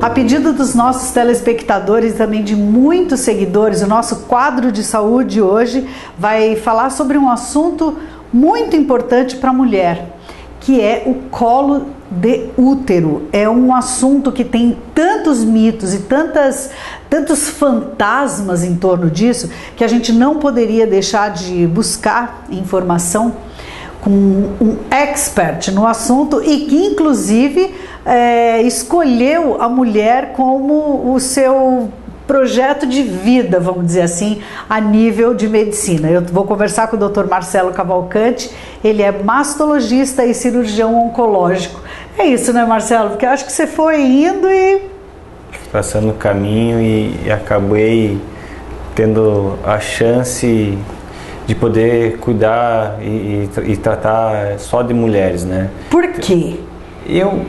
A pedido dos nossos telespectadores e também de muitos seguidores, o nosso quadro de saúde hoje vai falar sobre um assunto muito importante para a mulher, que é o colo de útero. É um assunto que tem tantos mitos e tantos fantasmas em torno disso, que a gente não poderia deixar de buscar informação com um expert no assunto e que inclusive escolheu a mulher como o seu projeto de vida, vamos dizer assim, a nível de medicina. Eu vou conversar com o Dr. Marcelo Cavalcante, ele é mastologista e cirurgião oncológico. É isso, né, Marcelo? Porque eu acho que você foi indo e... passando o caminho e acabei tendo a chance de poder cuidar e tratar só de mulheres, né? Por quê? Eu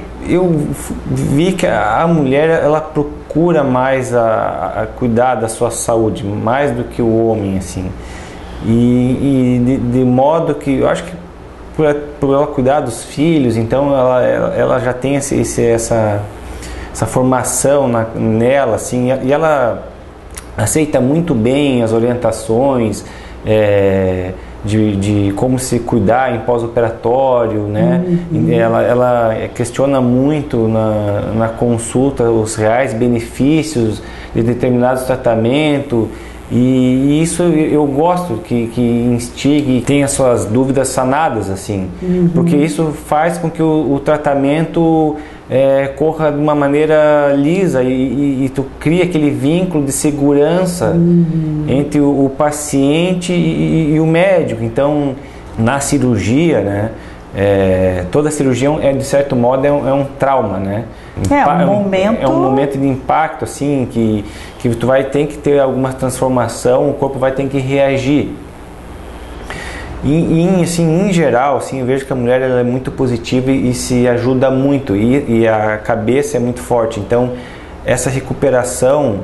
vi que a mulher, ela procura mais a cuidar da sua saúde, mais do que o homem, assim. De modo que, eu acho que por ela cuidar dos filhos, então ela já tem essa formação nela, assim, e ela aceita muito bem as orientações de como se cuidar em pós-operatório, né? Ela questiona muito na consulta os reais benefícios de determinados tratamentos, e isso eu gosto que instigue e tenha suas dúvidas sanadas, assim, porque isso faz com que o tratamento corra de uma maneira lisa e tu cria aquele vínculo de segurança entre o paciente e o médico. Então, na cirurgia, né, toda cirurgia de certo modo é um trauma, né? É um momento de impacto, assim, que tu vai ter que ter alguma transformação, o corpo vai ter que reagir. Em geral, assim, eu vejo que a mulher ela é muito positiva e se ajuda muito, e a cabeça é muito forte. Então, essa recuperação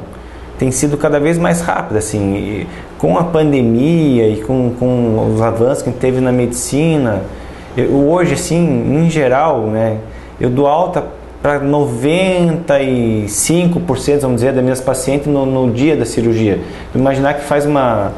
tem sido cada vez mais rápida, assim, e com a pandemia e com os avanços que teve na medicina. Hoje, assim, em geral, né, eu dou alta para 95%, vamos dizer, das minhas pacientes no dia da cirurgia. Imaginar que faz uma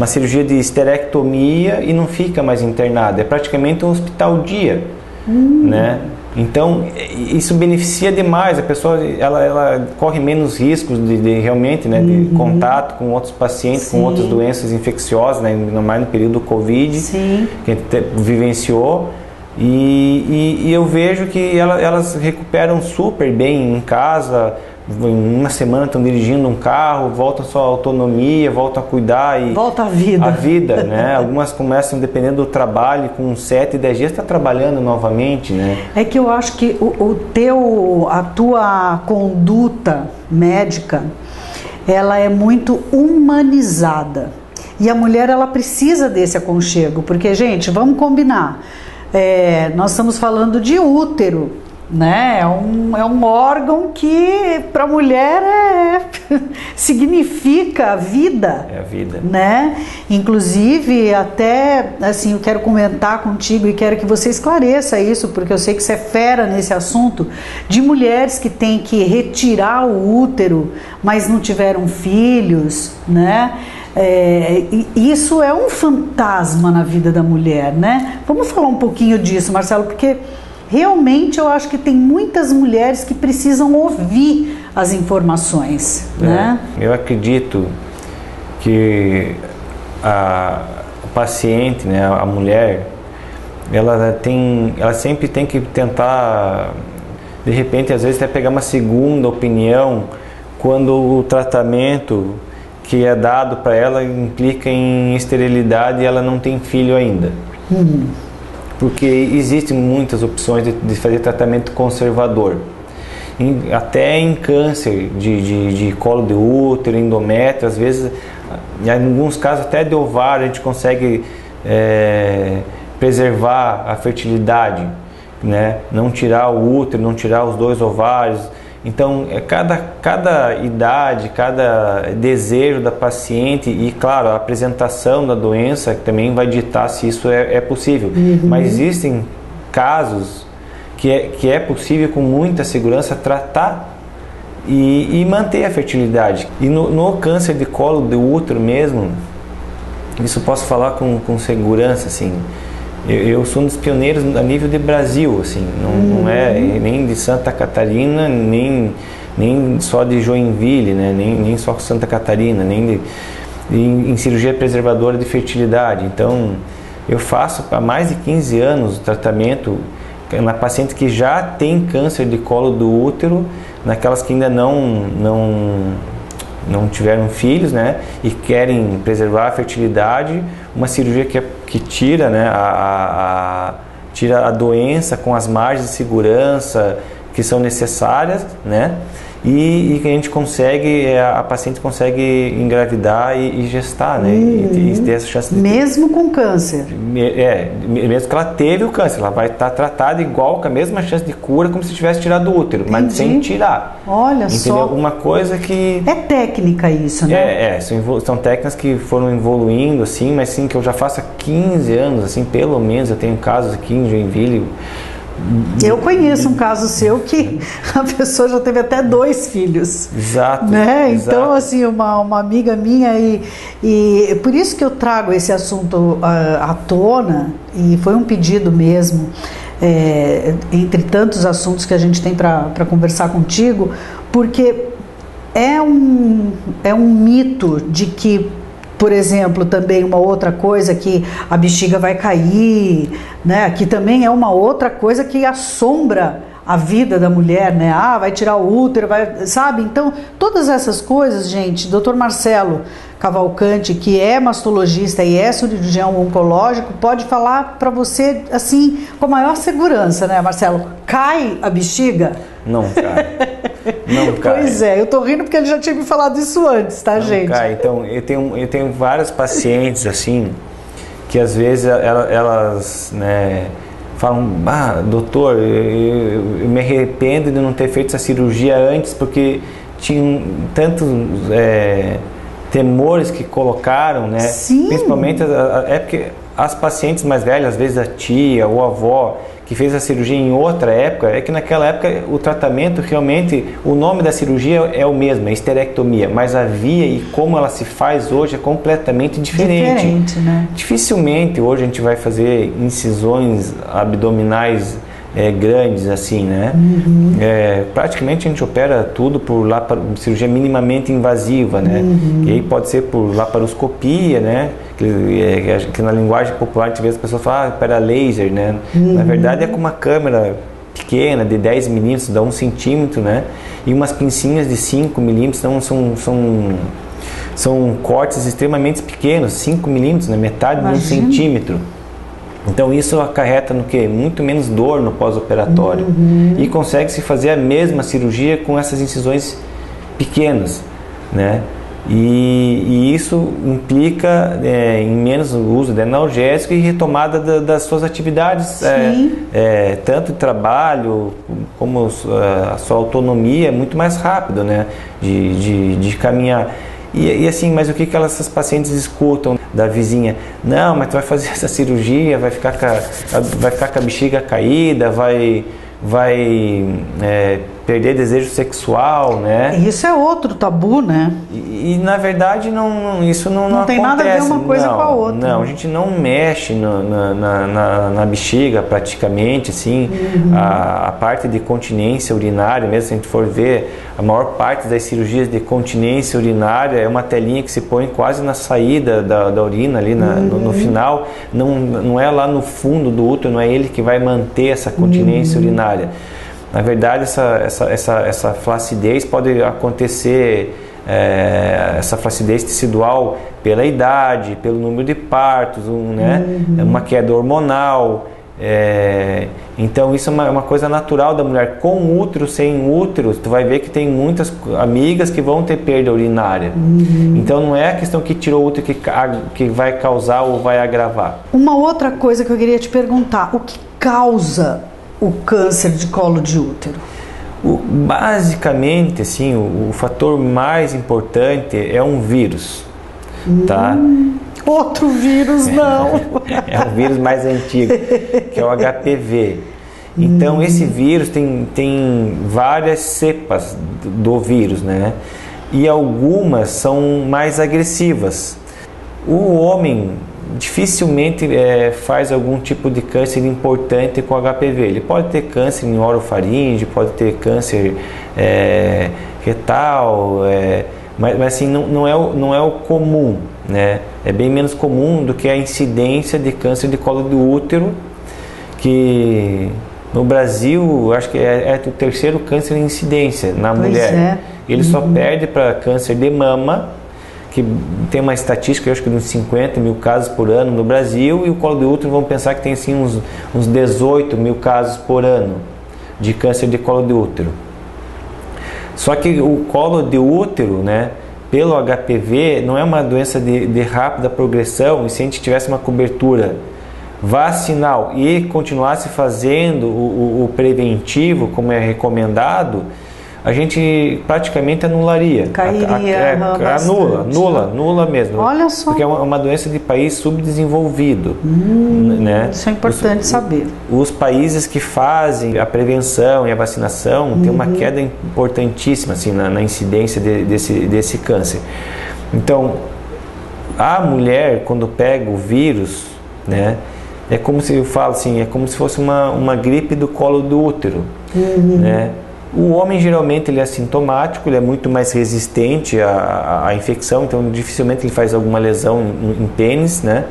cirurgia de esterectomia e não fica mais internada, é praticamente um hospital dia, né? Então isso beneficia demais a pessoa, ela corre menos riscos de realmente, né, de contato com outros pacientes. Sim. Com outras doenças infecciosas, né, mais no período do Covid. Sim. Que a gente vivenciou. E eu vejo que elas recuperam super bem em casa. Em uma semana estão dirigindo um carro, voltam à sua autonomia, voltam a cuidar e volta a vida, né? Algumas começam, dependendo do trabalho, com 7, 10 dias está trabalhando novamente, né? É que eu acho que a tua conduta médica, ela é muito humanizada, e a mulher ela precisa desse aconchego, porque, gente, vamos combinar, nós estamos falando de útero, né? É um órgão que para a mulher significa a vida. É a vida. Né? Inclusive, até assim, eu quero comentar contigo e quero que você esclareça isso, porque eu sei que você é fera nesse assunto, de mulheres que têm que retirar o útero, mas não tiveram filhos, né? Isso é um fantasma na vida da mulher, né? Vamos falar um pouquinho disso, Marcelo, porque realmente eu acho que tem muitas mulheres que precisam ouvir as informações, né? Eu acredito que a paciente, né, a mulher, ela sempre tem que tentar, de repente, às vezes até pegar uma segunda opinião quando o tratamento que é dado para ela implica em esterilidade e ela não tem filho ainda. Porque existem muitas opções de fazer tratamento conservador. Até em câncer de colo de útero, endométrio, às vezes, em alguns casos até de ovário, a gente consegue preservar a fertilidade, né? Não tirar o útero, não tirar os 2 ovários. Então, cada idade, cada desejo da paciente e, claro, a apresentação da doença também vai ditar se isso é possível. Mas existem casos que é possível com muita segurança tratar e manter a fertilidade. E no câncer de colo de útero mesmo, isso posso falar com segurança, assim. Eu sou um dos pioneiros a nível de Brasil, assim, não é nem de Santa Catarina, nem só de Joinville, né? nem só Santa Catarina, nem em cirurgia preservadora de fertilidade. Então, eu faço há mais de 15 anos o tratamento na paciente que já tem câncer de colo do útero, naquelas que ainda não tiveram filhos, né, e querem preservar a fertilidade, uma cirurgia que tira, né, tira a doença com as margens de segurança que são necessárias, né, e que a gente consegue, a paciente consegue engravidar e gestar, né, e ter essa chance de... Mesmo com câncer? Mesmo que ela teve o câncer, ela vai estar tratada igual, com a mesma chance de cura, como se tivesse tirado o útero, mas sem tirar. Olha, entendeu? só. Uma coisa que... É técnica isso, né? São técnicas que foram evoluindo, assim, mas sim, que eu já faço há 15 anos, assim, pelo menos. Eu tenho casos aqui em Joinville. Eu conheço um caso seu que a pessoa já teve até 2 filhos. Exato. Né? Exato. Então, assim, uma amiga minha, e por isso que eu trago esse assunto à tona, e foi um pedido mesmo, entre tantos assuntos que a gente tem para conversar contigo, porque é um mito de que, por exemplo, também uma outra coisa, que a bexiga vai cair, né? Que também é uma outra coisa que assombra a vida da mulher, né? Ah, vai tirar o útero, sabe? Então, todas essas coisas, gente, Dr. Marcelo Cavalcante, que é mastologista e é cirurgião oncológico, pode falar para você, assim, com a maior segurança, né, Marcelo? Cai a bexiga? Não cai. Não cai. Pois é, eu tô rindo porque ele já tinha me falado isso antes, tá, não gente? Cai. Então, eu tenho várias pacientes, assim, que às vezes elas, né, falam, doutor, eu me arrependo de não ter feito essa cirurgia antes, porque tinham tantos temores que colocaram, né? Sim. Principalmente porque as pacientes mais velhas, às vezes a tia ou a avó, que fez a cirurgia em outra época, é que naquela época o tratamento realmente, o nome da cirurgia é o mesmo, é esterectomia, mas a via e como ela se faz hoje é completamente diferente. Diferente, né? Dificilmente hoje a gente vai fazer incisões abdominais grandes assim, né? Praticamente a gente opera tudo por cirurgia minimamente invasiva, né? E aí pode ser por laparoscopia, né? Que na linguagem popular a gente vê as pessoas falam, opera laser, né? Na verdade é com uma câmera pequena de 10 milímetros, dá 1 centímetro, né? E umas pincinhas de 5 milímetros, então são cortes extremamente pequenos, 5 milímetros, né? Metade de 1 centímetro. Então isso acarreta no quê? Muito menos dor no pós-operatório. E consegue-se fazer a mesma cirurgia com essas incisões pequenas, né? E isso implica em menos uso de analgésico e retomada das suas atividades, tanto de trabalho como a sua autonomia é muito mais rápido, né? De caminhar. E assim, mas o que essas pacientes escutam da vizinha? Não, mas tu vai fazer essa cirurgia, vai ficar com a bexiga caída, vai perder desejo sexual, né? Isso é outro tabu, né? E na verdade isso não tem acontece. Nada a ver uma coisa com a outra. Não, a gente não mexe na bexiga praticamente, assim. A parte de continência urinária, mesmo se a gente for ver, a maior parte das cirurgias de continência urinária é uma telinha que se põe quase na saída da urina ali no final. Não é lá no fundo do útero, não é ele que vai manter essa continência urinária. Na verdade, essa flacidez pode acontecer, essa flacidez tecidual pela idade, pelo número de partos, né? Uma queda hormonal. Então isso é uma coisa natural da mulher. Com útero, sem útero, tu vai ver que tem muitas amigas que vão ter perda urinária. Então não é a questão que tirou o útero que vai causar ou vai agravar. Uma outra coisa que eu queria te perguntar, o que causa o câncer de colo de útero? Basicamente, assim, o fator mais importante é um vírus, tá? Outro vírus, não. É um vírus mais antigo, que é o HPV. Então esse vírus tem várias cepas do vírus, né? E algumas são mais agressivas. O homem dificilmente faz algum tipo de câncer importante com HPV. Ele pode ter câncer em orofaringe, pode ter câncer retal, mas assim, não é o comum, né? É bem menos comum do que a incidência de câncer de colo do útero, que no Brasil acho que é o terceiro câncer em incidência na mulher. Ele só perde para câncer de mama, que tem uma estatística, eu acho que de uns 50 mil casos por ano no Brasil, e o colo do útero vamos pensar que tem assim uns 18 mil casos por ano de câncer de colo de útero. Só que o colo de útero, né, pelo HPV, não é uma doença de rápida progressão, e se a gente tivesse uma cobertura vacinal e continuasse fazendo o preventivo, como é recomendado, a gente praticamente anularia. Cairia. Anula mesmo. Olha só. Porque é uma doença de país subdesenvolvido. Né? Isso é importante saber. Os países que fazem a prevenção e a vacinação têm uma queda importantíssima assim, na incidência desse câncer. Então, a mulher, quando pega o vírus, né, é como se eu falo assim, é como se fosse uma gripe do colo do útero. Né? O homem geralmente ele é assintomático, ele é muito mais resistente à infecção, então dificilmente ele faz alguma lesão em pênis, né?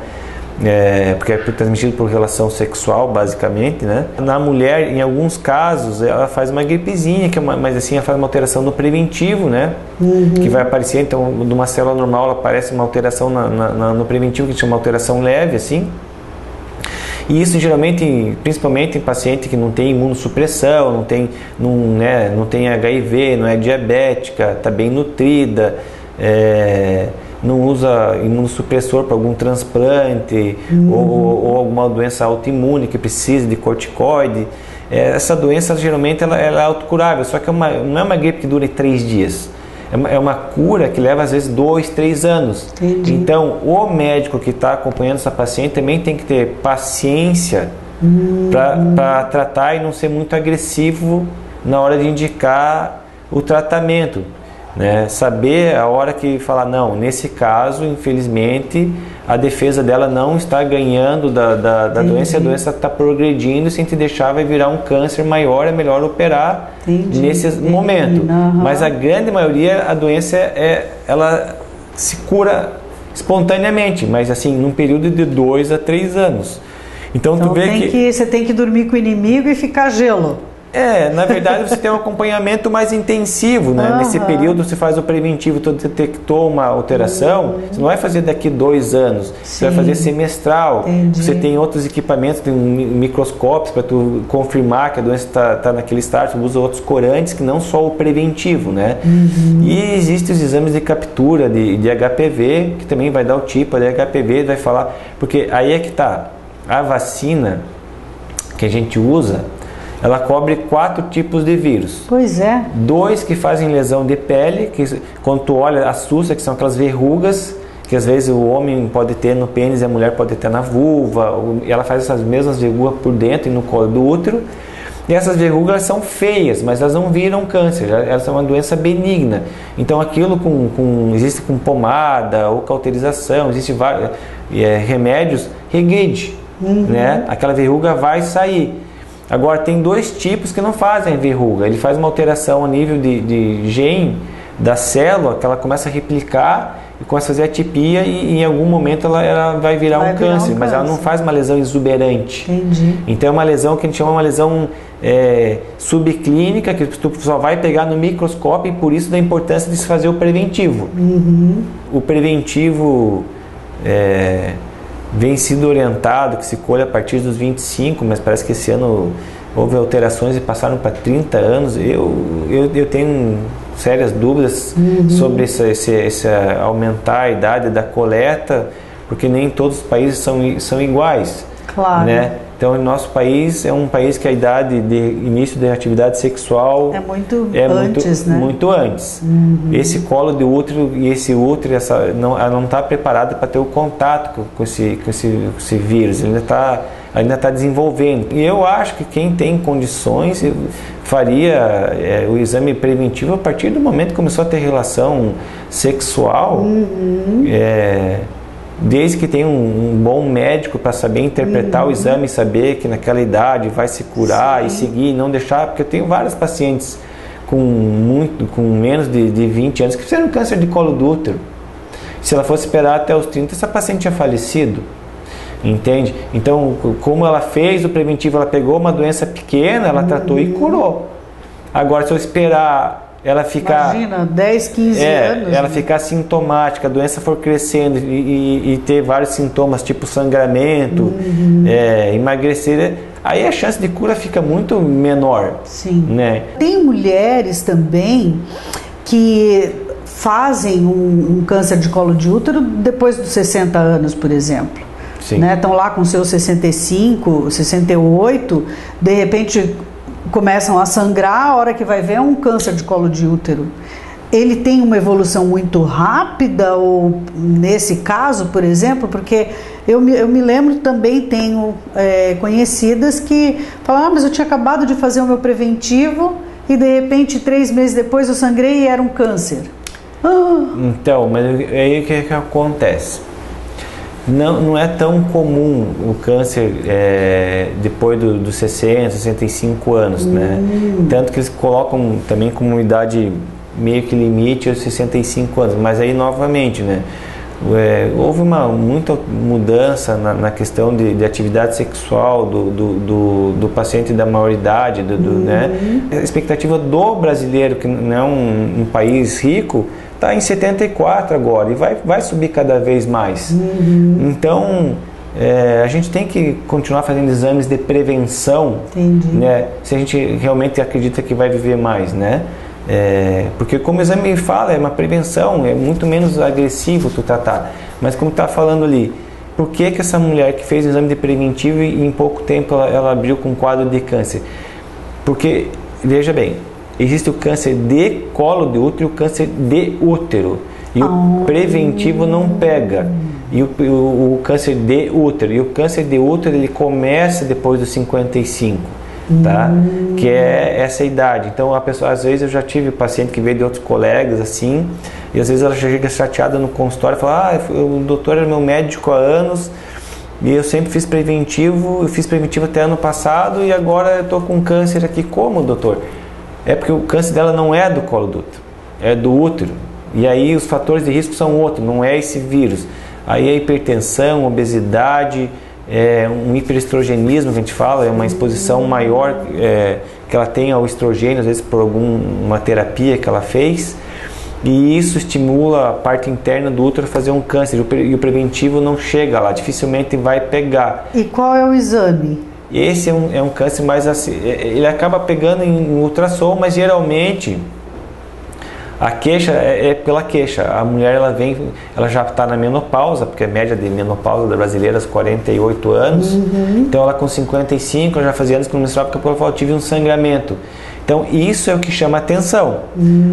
Porque é transmitido por relação sexual, basicamente, né? Na mulher, em alguns casos, ela faz uma gripezinha, mas assim, ela faz uma alteração no preventivo, né? Que vai aparecer, então, de uma célula normal, ela aparece uma alteração no preventivo, que chama alteração leve, assim. E isso geralmente, principalmente em paciente que não tem imunossupressão, não tem HIV, não é diabética, está bem nutrida, não usa imunossupressor para algum transplante ou alguma doença autoimune que precisa de corticoide. Essa doença geralmente ela é autocurável, só que não é uma gripe que dura 3 dias. É uma cura que leva às vezes 2, 3 anos. Entendi. Então o médico que está acompanhando essa paciente também tem que ter paciência para tratar e não ser muito agressivo na hora de indicar o tratamento, né? Saber a hora que falar, não, nesse caso infelizmente a defesa dela não está ganhando da doença, a doença está progredindo, se a gente deixar vai virar um câncer maior, é melhor operar nesse momento. Mas a grande maioria, a doença ela se cura espontaneamente, mas assim, num período de 2 a 3 anos. Então tu vê você tem que dormir com o inimigo e ficar gelo. Na verdade você tem um acompanhamento mais intensivo, né? Nesse período você faz o preventivo, tu detectou uma alteração, você não vai fazer daqui 2 anos, você vai fazer semestral. Você tem outros equipamentos, tem microscópios para tu confirmar que a doença está naquele estágio, tu usa outros corantes que não só o preventivo, né? E existem os exames de captura de HPV, que também vai dar o tipo de HPV, vai falar, porque aí é que tá, a vacina que a gente usa, ela cobre 4 tipos de vírus. Pois é. 2 que fazem lesão de pele, que quando tu olha, assusta, que são aquelas verrugas, que às vezes o homem pode ter no pênis e a mulher pode ter na vulva, e ela faz essas mesmas verrugas por dentro e no colo do útero. E essas verrugas são feias, mas elas não viram câncer, elas são uma doença benigna. Então aquilo existe com pomada ou cauterização, existe vários remédios, regride, né? Aquela verruga vai sair. Agora, tem 2 tipos que não fazem verruga. Ele faz uma alteração a nível de gene da célula, que ela começa a replicar e começa a fazer atipia e em algum momento ela vai virar um câncer, mas ela não faz uma lesão exuberante. Entendi. Então é uma lesão que a gente chama uma lesão subclínica, que tu só vai pegar no microscópio, e por isso da importância de se fazer o preventivo. O preventivo vem sido orientado que se colhe a partir dos 25, mas parece que esse ano houve alterações e passaram para 30 anos. Eu tenho sérias dúvidas sobre esse aumentar a idade da coleta, porque nem todos os países são iguais. Claro. Né? Então, o nosso país é um país que a idade de início da atividade sexual é muito antes, né? Muito antes. Esse colo de útero e esse útero, ela não está preparada para ter o contato com esse vírus. Ele ainda está desenvolvendo. E eu acho que quem tem condições faria o exame preventivo a partir do momento que começou a ter relação sexual. Desde que tenha um bom médico para saber interpretar o exame e saber que naquela idade vai se curar e seguir, não deixar, porque eu tenho vários pacientes com menos de 20 anos que fizeram câncer de colo do útero. Se ela fosse esperar até os 30, essa paciente tinha falecido, entende? Então, como ela fez o preventivo, ela pegou uma doença pequena, ela tratou e curou. Agora, se eu esperar ela ficar... Imagina, 10, 15 anos. Ela ficar sintomática, a doença for crescendo e ter vários sintomas, tipo sangramento, emagrecer, aí a chance de cura fica muito menor. Sim. Né? Tem mulheres também que fazem um câncer de colo de útero depois dos 60 anos, por exemplo. Sim. Estão lá com seus 65, 68, de repente começam a sangrar, a hora que vai ver é um câncer de colo de útero. Ele tem uma evolução muito rápida, ou nesse caso, por exemplo, porque eu me lembro também, tenho conhecidas que falam, mas eu tinha acabado de fazer o meu preventivo e de repente 3 meses depois eu sangrei e era um câncer. Então, mas aí o que acontece? Não é tão comum o câncer depois dos 60, 65 anos, né? Tanto que eles colocam também como idade meio que limite aos 65 anos, mas aí novamente, né? Houve muita mudança na questão de atividade sexual do paciente da maioridade, né? A expectativa do brasileiro, que não é um país rico, está em 74 agora e vai subir cada vez mais. Então, a gente tem que continuar fazendo exames de prevenção, né? Se a gente realmente acredita que vai viver mais, né? Porque como o exame fala, é uma prevenção, é muito menos agressivo tu tratar. Mas como está falando ali, por que essa mulher que fez o exame de preventivo e em pouco tempo ela abriu com um quadro de câncer? Porque, veja bem, existe o câncer de colo de útero e o câncer de útero. E o preventivo não pega. E o câncer de útero. E o câncer de útero ele começa depois dos 55. Tá? Que é essa idade. Então a pessoa, às vezes eu já tive paciente que veio de outros colegas assim, e às vezes ela chega chateada no consultório e fala, o doutor era meu médico há anos e eu sempre fiz preventivo, eu fiz preventivo até ano passado e agora eu estou com câncer aqui. Como, doutor? É porque o câncer dela não é do colo do útero, é do útero, e aí os fatores de risco são outros, não é esse vírus. Aí a hipertensão, obesidade, um hiperestrogenismo que a gente fala, é uma exposição maior que ela tem ao estrogênio, às vezes por alguma terapia que ela fez, e isso estimula a parte interna do útero a fazer um câncer, e o preventivo não chega lá, dificilmente vai pegar. E qual é o exame? Esse é um câncer mais assim, ele acaba pegando em ultrassom, mas geralmente a queixa é pela queixa. A mulher ela já está na menopausa, porque a média de menopausa da brasileira é 48 anos. Então ela com 55, ela já fazia anos que não menstruava, porque ela falou, tive um sangramento. Então isso é o que chama atenção.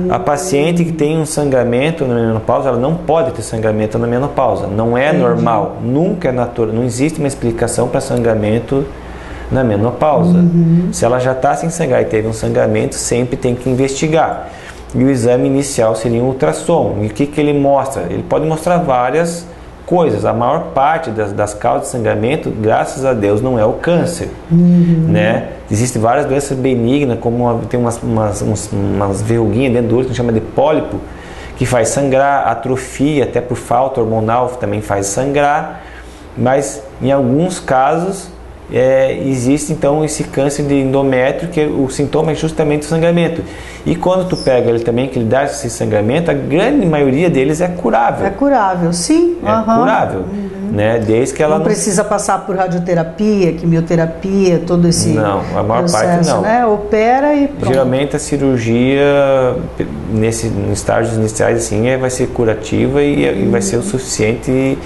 A paciente que tem um sangramento na menopausa, ela não pode ter sangramento na menopausa. Não é normal, nunca é natural, não existe uma explicação para sangramento na menopausa. Se ela já está sem sangrar e teve um sangramento, sempre tem que investigar. E o exame inicial seria um ultrassom. E o que ele mostra? Ele pode mostrar várias coisas. A maior parte das causas de sangramento, graças a Deus, não é o câncer. Né? Existem várias doenças benignas, como tem umas verruguinhas dentro do útero, que chama de pólipo, que faz sangrar, atrofia, até por falta hormonal também faz sangrar. Mas em alguns casos existe então esse câncer de endométrio, que o sintoma é justamente o sangramento. E quando tu pega ele também, que ele dá esse sangramento, a grande maioria deles é curável. É curável, sim. É curável, né? Desde que ela não precisa passar por radioterapia, quimioterapia, todo esse não, a maior processo, parte não. Né? Opera e pronto. Geralmente a cirurgia nos estágios iniciais assim vai ser curativa e vai ser o suficiente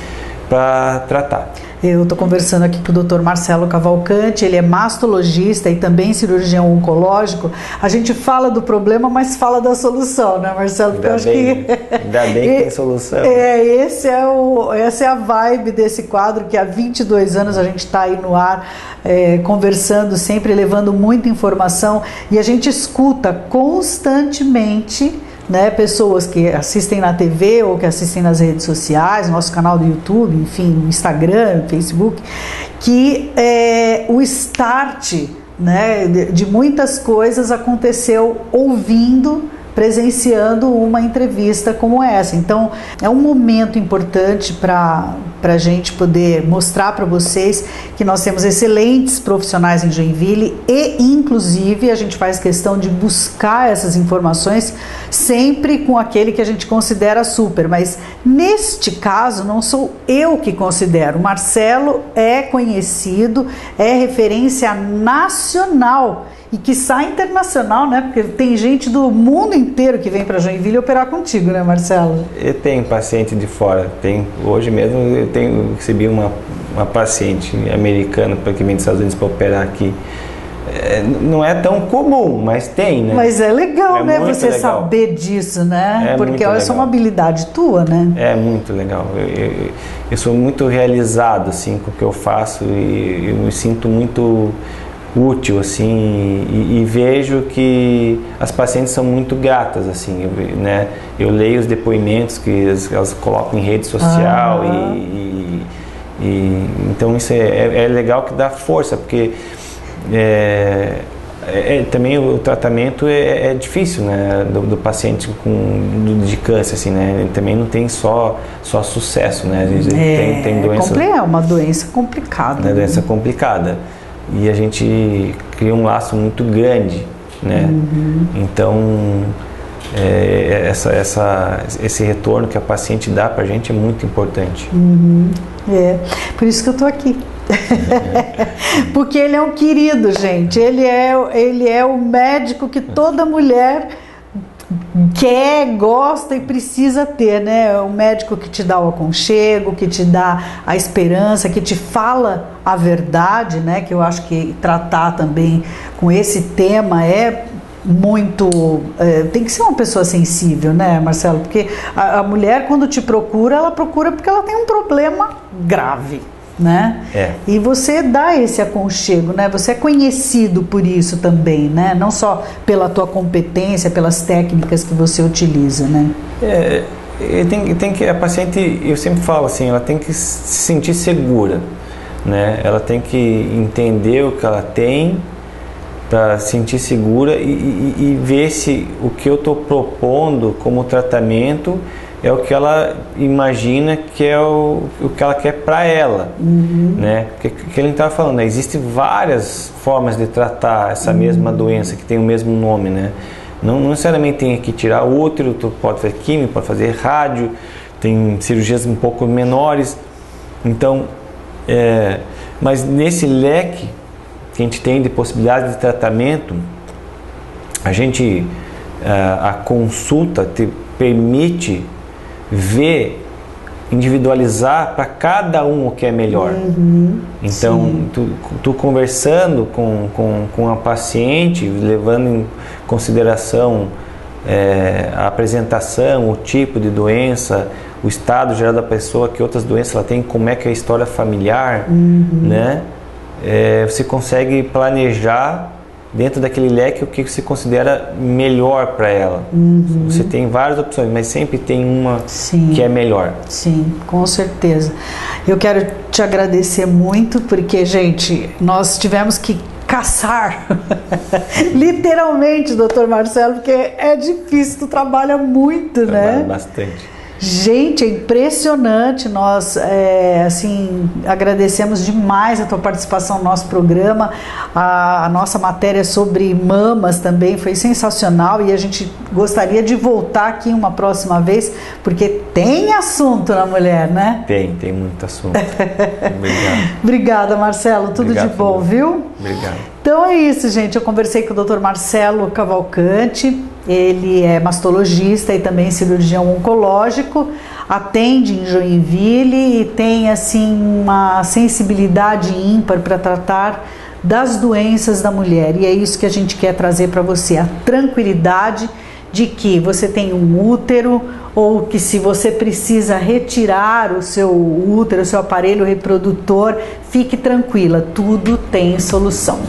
para tratar. Eu estou conversando aqui com o Dr. Marcelo Cavalcante, ele é mastologista e também cirurgião oncológico. A gente fala do problema, mas fala da solução, né, Marcelo? Ainda bem que tem solução. Essa é a vibe desse quadro, que há 22 anos a gente está aí no ar, conversando sempre, levando muita informação, e a gente escuta constantemente, né, pessoas que assistem na TV ou que assistem nas redes sociais, nosso canal do YouTube, enfim, Instagram, Facebook, que o start, né, de muitas coisas aconteceu ouvindo, presenciando uma entrevista como essa. Então é um momento importante para a gente poder mostrar para vocês que nós temos excelentes profissionais em Joinville, e inclusive a gente faz questão de buscar essas informações sempre com aquele que a gente considera super, mas neste caso não sou eu que considero. O Marcelo é conhecido, é referência nacional e quiçá internacional, né? Porque tem gente do mundo inteiro que vem para Joinville operar contigo, né, Marcelo? Eu tenho paciente de fora. Hoje mesmo eu recebi uma paciente americana que vem dos Estados Unidos para operar aqui. Não é tão comum, mas tem, né? Mas é legal, né? Você legal saber disso, né? Porque essa é uma habilidade tua, né? É muito legal. Eu sou muito realizado, assim, com o que eu faço, e eu me sinto muito útil, assim, e vejo que as pacientes são muito gratas, assim, né? Eu leio os depoimentos que elas colocam em rede social, então isso é legal, que dá força, porque também o tratamento é difícil, né, do paciente de câncer, assim, né? Ele também não tem só sucesso, né? Tem doença, é uma doença complicada, né? Doença complicada. E a gente cria um laço muito grande, né? Então, esse retorno que a paciente dá pra gente é muito importante. Por isso que eu tô aqui. Porque ele é um querido, gente. Ele é o médico que toda mulher quer, gosta e precisa ter, né? O médico que te dá o aconchego, que te dá a esperança, que te fala a verdade, né? Que eu acho que tratar também com esse tema é muito... tem que ser uma pessoa sensível, né, Marcelo? Porque a mulher, quando te procura, ela procura porque ela tem um problema grave, né? E você dá esse aconchego, né? Você é conhecido por isso também, né? Não só pela tua competência, pelas técnicas que você utiliza, né? A paciente, eu sempre falo assim, ela tem que se sentir segura, né? Ela tem que entender o que ela tem para se sentir segura e ver se o que eu estou propondo como tratamento é o que ela imagina que é o que ela quer para ela, né? Porque que ele estava falando, né? Existem várias formas de tratar essa mesma doença que tem o mesmo nome, né? Não necessariamente tem que tirar útero, tu pode fazer químio, pode fazer rádio, tem cirurgias um pouco menores. Então, mas nesse leque que a gente tem de possibilidades de tratamento, a consulta te permite ver, individualizar para cada um o que é melhor. Então, tu conversando com a paciente, levando em consideração a apresentação, o tipo de doença, o estado geral da pessoa, que outras doenças ela tem, como é que é a história familiar, né? Você consegue planejar dentro daquele leque o que você considera melhor para ela. Você tem várias opções, mas sempre tem uma que é melhor. Sim, com certeza. Eu quero te agradecer muito, porque, gente, nós tivemos que caçar literalmente, doutor Marcelo, porque é difícil, tu trabalha muito, né? Bastante. Gente, é impressionante. Nós assim, agradecemos demais a tua participação no nosso programa. A nossa matéria sobre mamas também foi sensacional, e a gente gostaria de voltar aqui uma próxima vez, porque tem assunto na mulher, né? Tem muito assunto. Obrigado. Obrigada, Marcelo, tudo de bom, viu? Obrigado. Então é isso, gente. Eu conversei com o Dr. Marcelo Cavalcante. Ele é mastologista e também cirurgião oncológico. atende em Joinville e tem assim uma sensibilidade ímpar para tratar das doenças da mulher. E é isso que a gente quer trazer para você, a tranquilidade de que você tem um útero, ou que se você precisa retirar o seu útero, o seu aparelho reprodutor, fique tranquila, tudo tem solução.